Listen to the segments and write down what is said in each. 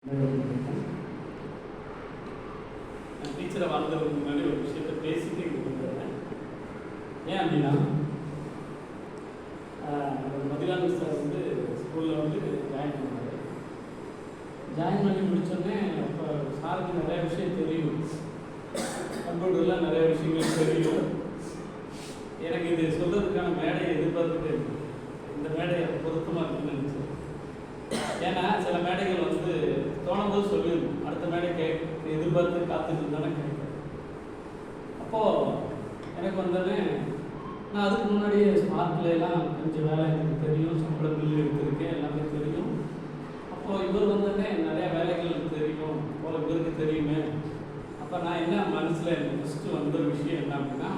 நான் டீச்சரை வாழ்ந்ததுக்கு முன்னாடி ஒரு விஷயத்தை பேசிட்டு இங்கே வந்துடுறேன். ஏன் அப்படின்னா மதிலானந்த் சார் வந்து ஸ்கூலில் வந்து ஜாயின் பண்ணார். ஜாயின் பண்ணி முடித்தோடனே அப்போ சாருக்கு நிறைய விஷயம் தெரியும், கம்ப்யூட்டரில் நிறைய விஷயங்கள் தெரியும். எனக்கு இது சொல்கிறதுக்கான மேடையை எதிர்பார்த்துட்டே இருக்கு. இந்த மேடையை பொருத்தமாக இருக்குன்னு நினச்சேன். ஏன்னா சில மேடைகள் வந்து தோணும்போது சொல்லிடணும், அடுத்த மேடை எதிர்பார்த்து காத்துட்டு இருந்தானே கேட்குறேன். அப்போது எனக்கு வந்தோடனே நான் அதுக்கு முன்னாடியே ஸ்மார்ட்லாம் கொஞ்சம் வேலை எனக்கு தெரியும், சம்பள பில்லு எடுத்திருக்கேன், எல்லாமே தெரியும். அப்போது இவர் வந்தோடனே நிறைய வேலைகள் தெரியும் போல இவருக்கு தெரியுமே. அப்போ நான் என்ன மனசில் எனக்கு ஃபஸ்ட்டு வந்த விஷயம் என்ன அப்படின்னா,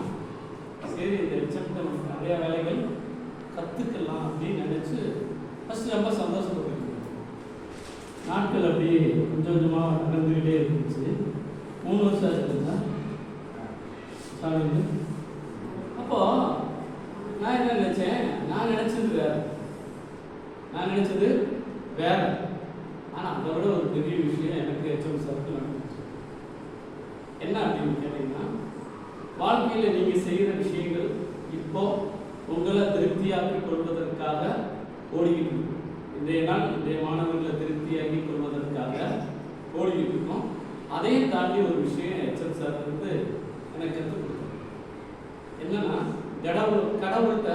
சரி இந்த எச்சம்கிட்ட நமக்கு நிறையா வேலைகள் கற்றுக்கலாம் அப்படின்னு நினச்சி ஃபஸ்ட்டு ரொம்ப சந்தோஷப்பட்டு நாட்கள் அப்படியே கொஞ்சம் கொஞ்சமாக நடந்துக்கிட்டே இருந்துச்சு. 3 வருஷம் ஆச்சுங்களா சாமி. அப்போது நான் என்ன நினச்சேன், நான் நினச்சது வேற. ஆனால் அதை விட ஒரு பெரிய விஷயம் எனக்கு ஹெச்எம் சாருக்கு நடந்துச்சு. என்ன அப்படின்னு கேட்டிங்கன்னா, வாழ்க்கையில் நீங்கள் செய்கிற விஷயங்கள் இப்போ உங்களை திருப்தியாக்கிக் கொள்வதற்காக ஓடிக்கிட்டு இருக்கும். இன்றைய நாள் இன்றைய மாணவர்களை திருப்தியாக்கி கொள்வதற்காக ஓடிக்கிட்டு இருக்கோம். அதையும் தாண்டி ஒரு விஷயம் ஹெச்எம் சார் வந்து எனக்கு கற்றுக் கொடுத்தார். என்னன்னா, கடவுள்கிட்ட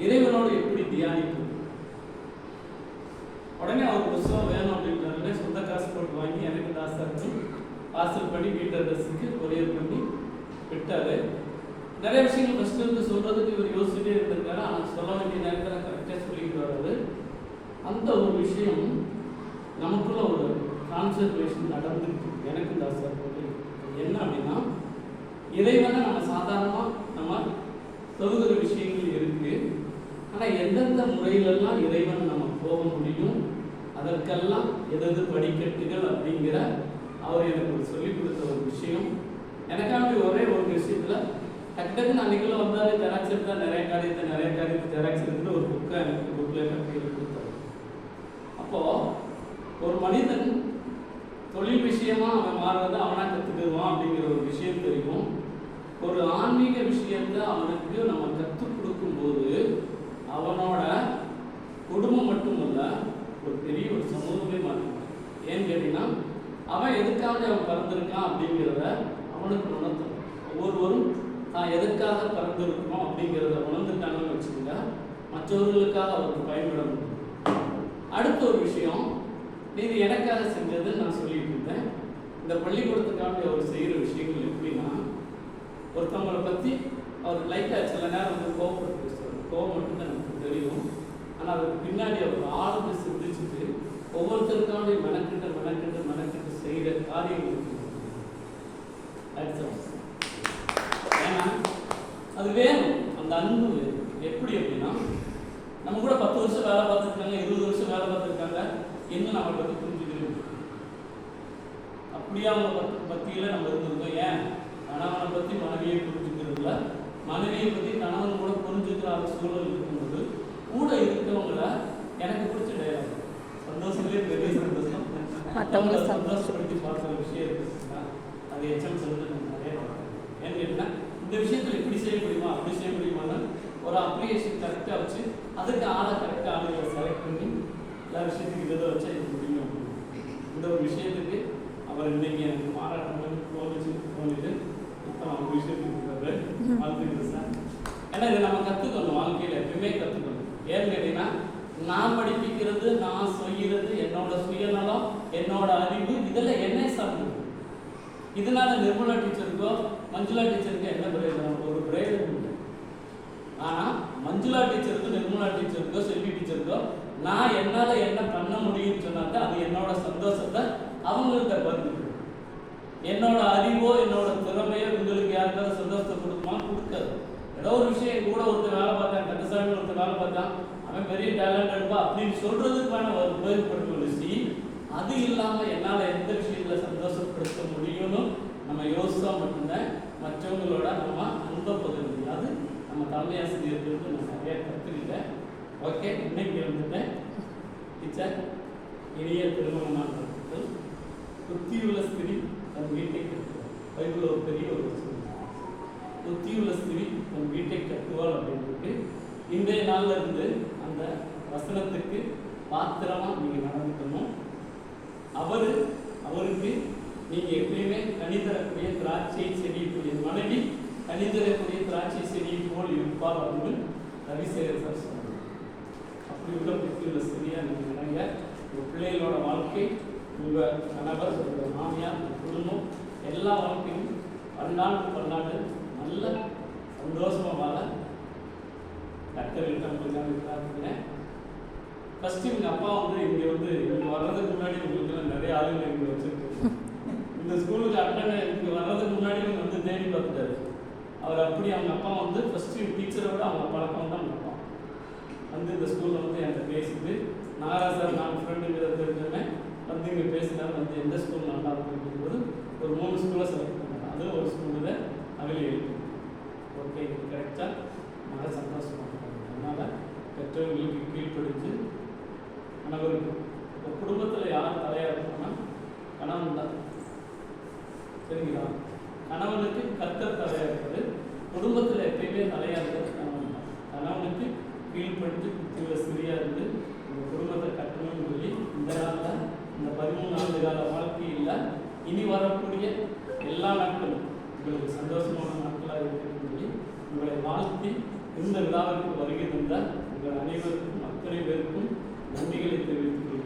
இறைவனோடு எப்படி தியானிக்கும். உடனே அவர் புத்தகம் வேணும் அப்படின்றாருன்னு சொந்த காசு போட்டு வாங்கி எனக்கு தாசாருக்கு பார்சல் பண்ணி வீட்டு அட்ரஸுக்கு கொரியர் பண்ணி விட்டார். நிறைய விஷயங்கள் ஃபஸ்ட்டு இருந்து சொல்கிறதுக்கு இவர் யோசிச்சுட்டே இருந்திருக்காரு. ஆனால் சொல்ல வேண்டிய நேரத்தில் கரெக்டாக சொல்லிட்டு வர்றாரு. அந்த ஒரு விஷயம் நமக்குள்ள ஒரு கான்சன்ட்ரேஷன் நடந்துருக்கு எனக்கு தாசார். என்ன அப்படின்னா, இறைவனை நம்ம சாதாரணமாக நம்ம தொழுகிற விஷயங்கள் இருக்குது. ஆனால் எந்தெந்த முறையிலெல்லாம் இறைவன் நம்ம போக முடியும், அதற்கெல்லாம் எது படிக்கட்டுகள் அப்படிங்கிற அவர் எனக்கு ஒரு சொல்லிக் கொடுத்த ஒரு விஷயம். எனக்காண்டி ஒரே ஒரு விஷயத்தில் டக்குன்னு அன்றைக்குள்ள வந்தால் ஜெராக்ஸ் எடுத்தால் நிறைய காரியத்தை ஜெராக்ஸ் எடுத்துட்டு ஒரு புக்கை எனக்கு புக்கில் கையில் கொடுத்தாரு. அப்போது ஒரு மனிதன் தொழில் விஷயமாக அவன் மாறுறதை அவனாக கற்றுக்குவான் அப்படிங்கிற ஒரு விஷயம் தெரியும். ஒரு ஆன்மீக விஷயத்தை அவனுக்கு நம்ம கற்றுக் கொடுக்கும்போது அவனோட குடும்பம் மட்டுமல்ல, ஒரு பெரிய ஒரு சமூகமே மாறினான். ஏன்னு கேட்டிங்கன்னா, அவன் எதுக்காக அவன் பிறந்திருக்கான் அப்படிங்கிறத அவனுக்கு உணர்த்தான். ஒவ்வொருவரும் தான் எதுக்காக பிறந்திருக்கணும் அப்படிங்கிறத உணர்ந்துட்டாங்கன்னு வச்சுக்கோங்க, மற்றவர்களுக்காக அவருக்கு பயன்பட முடியும். அடுத்த ஒரு விஷயம், இது எனக்காக செஞ்சது நான் சொல்லிட்டு இருந்தேன். இந்த பள்ளிக்கூடத்துக்காக அவர் செய்கிற விஷயங்கள் எப்படின்னா, ஒருத்தவங்களை பற்றி அவர் லைட்டாக சில நேரம் வந்து கோபப்பட்டு பேசுவார். கோபம் மட்டும்தான் எனக்கு தெரியும். ஆனால் அதுக்கு பின்னாடி அவர் ஆழ்ந்து சிந்திச்சுட்டு ஒவ்வொருத்தருக்காக மெனக்கிட்டு செய்கிற காரியங்கள் ஏன்னா அது வேணும், அந்த அன்பு வேணும். எப்படி அப்படின்னா, நம்ம கூட 10 வருஷம் வேலை பார்த்துருக்காங்க, 20 வருஷம் வேலை பார்த்துருக்காங்க, இன்னும் நம்மளை பற்றி புரிஞ்சுக்கணும். அப்படியே அவங்க பற்றியில் நம்ம இருந்திருக்கோம். ஏன் கணவனை பற்றி மனைவியை புரிஞ்சுக்கிறதுல, மனைவியை பற்றி கணவன் கூட புரிஞ்சுக்கிற அந்த சூழல் இருக்கும்போது கூட இருக்கிறவங்கள எனக்கு பிடிச்ச டைலாக், சந்தோஷத்துலேயே பெரிய சந்தோஷம், மற்றவங்களை சந்தோஷப்படுத்தி பார்க்குற விஷயம் இருக்குன்னா அது ஹெச்எம் சொல்லிட்டு நம்ம நிறைய பார்க்குறோம். ஏன்னு கேட்டால், இந்த விஷயத்தில் இப்படி செய்ய முடியுமா அப்படி செய்ய முடியுமான்னு ஒரு அப்ளிகேஷன் கரெக்டாக வச்சு அதுக்கு கரெக்டாக ஆளுகளை செலக்ட் பண்ணி எல்லா விஷயத்துக்கு இதை வச்சா இது முடியும். இந்த ஒரு விஷயத்துக்கு அவர் இன்னைக்கு எனக்கு பாராட்டுறது தோணிட்டு இப்போ நம்ம விஷயத்துக்கு வாழ்த்துக்கிறது சார். ஏன்னா இதை நம்ம கற்றுக்கணும், வாழ்க்கையில் எப்பயுமே கற்றுக்கணும். ஏன்னு கேட்டீங்கன்னா, நான் படிப்பிக்கிறது, நான் செய்கிறது, என்னோட சுயநலம், என்னோட அறிவு, இதில் என்ன சாப்பிடுது. இதனால நிர்மலா டீச்சருக்கோ மஞ்சுளா டீச்சருக்கோ என்ன பிரயோஜனம்? ஒரு பிரயோஜனம் இல்லை. ஆனால் மஞ்சுளா டீச்சருக்கோ நிர்மலா டீச்சருக்கோ செல்வி டீச்சருக்கோ நான் என்னால் என்ன பண்ண முடியும்னு சொன்னாக்க அது என்னோட சந்தோஷத்தை அவங்கள்ட்ட பகிர்ந்து. என்னோட அறிவோ என்னோட திறமையோ உங்களுக்கு யாருக்காவது சந்தோஷத்தை கொடுக்குமா? கொடுக்காது. ஏதோ ஒரு விஷயம் கூட ஒருத்தர் வேலை பார்த்தான், கட்டசாமி ஒருத்தர் வேலை பார்த்தான், அவன் பெரிய டேலண்ட் எடுப்பா அப்படின்னு சொல்றதுக்கான ஒரு உபயோகப்படுத்தி, அது இல்லாமல் என்னால் எந்த விஷயத்தில் சந்தோஷப்படுத்த முடியும்னு நம்ம யோசித்தா மட்டும்தான் மற்றவங்களோட நம்ம அன்பை பகிர முடியாது. நம்ம தலைமை ஆசிரியர்களுக்கு நான் நிறைய கற்றுக்கிட்டேன். ஓகே, இன்னைக்கு வந்துட்டேன் டீச்சர். இனிய திருமண நாட்கள் இன்றைய நாள்ல இருந்து அந்த வசனத்துக்கு பாத்திரமா நீங்க நடந்துக்கணும். அவருக்கு நீங்க எப்பயுமே கனிதரக்கூடிய திராட்சை செடிக்குரிய மனைவி கனிதரக்கூடிய திராட்சை செடியை போல் இருப்பார் அப்படின்னு ரவிசேகர் சார் சொன்னார். அப்படி உள்ள புத்தியுள்ள சரியா நீங்க நினைங்க. உங்க பிள்ளைகளோட வாழ்க்கை, உங்க கணவர், உங்க மாமியார், குடும்பம் எல்லா வாழ்க்கையும் பல்லாண்டு நல்ல சந்தோஷமா வாழ டாக்டர் இருக்கிறேன். ஃபர்ஸ்ட் எங்க அப்பா இங்க வர்றதுக்கு முன்னாடி உங்களுக்கு நிறைய ஆளுங்க இங்க வச்சிருக்கோம். இந்த ஸ்கூலுக்கு இங்க வர்றதுக்கு முன்னாடி தேடி பார்த்துட்டாரு. அவர் அப்படி அவங்க அப்பா ஃபர்ஸ்ட் டீச்சரோட அவங்க பழக்கம் தான். அவங்க அப்பா இந்த ஸ்கூல்ல என்கிட்ட பேசிட்டு நாகராஜ் சார் நான் ஃப்ரெண்டு தெரிஞ்சவன் இங்கே பேசினார். எந்த ஸ்கூல் நல்லா இருக்கும்போது ஒரு 3 ஸ்கூலை செலக்ட் பண்ணாங்க. அது ஒரு ஸ்கூலில் அவையில் ஓகே கரெக்டாக நல்லா சந்தோஷமாக இருக்காங்க. அதனால் பெற்றோர்களுக்கு கீழ்ப்படுத்து கணவருக்கு இப்போ குடும்பத்தில் யார் தலையாக இருக்கணும்னா கணவன் தான். சரிங்களா? கணவனுக்கு கர்த்தர் தலையாக இருக்காது. குடும்பத்தில் எப்பயுமே தலையாக இருக்கிறது கணவன் தான். கணவனுக்கு கீழ்ப்படுத்தி குத்தியுள்ள சிறியாக இருந்து உங்கள் குடும்பத்தை கட்டணும்னு சொல்லி இந்த நாளில் இந்த 13 ஆண்டு கால வாழ்க்கையில் இனி வரக்கூடிய எல்லா நாட்களும் உங்களுக்கு சந்தோஷமான நாட்களாக இருக்குன்னு சொல்லி உங்களை வாழ்த்தி இந்த விழாவிற்கு வருகை தந்தால் உங்கள் அனைவருக்கும் அத்தனை பேருக்கும் நன்றிகளை தெரிவித்துக் கொள்கிறேன்.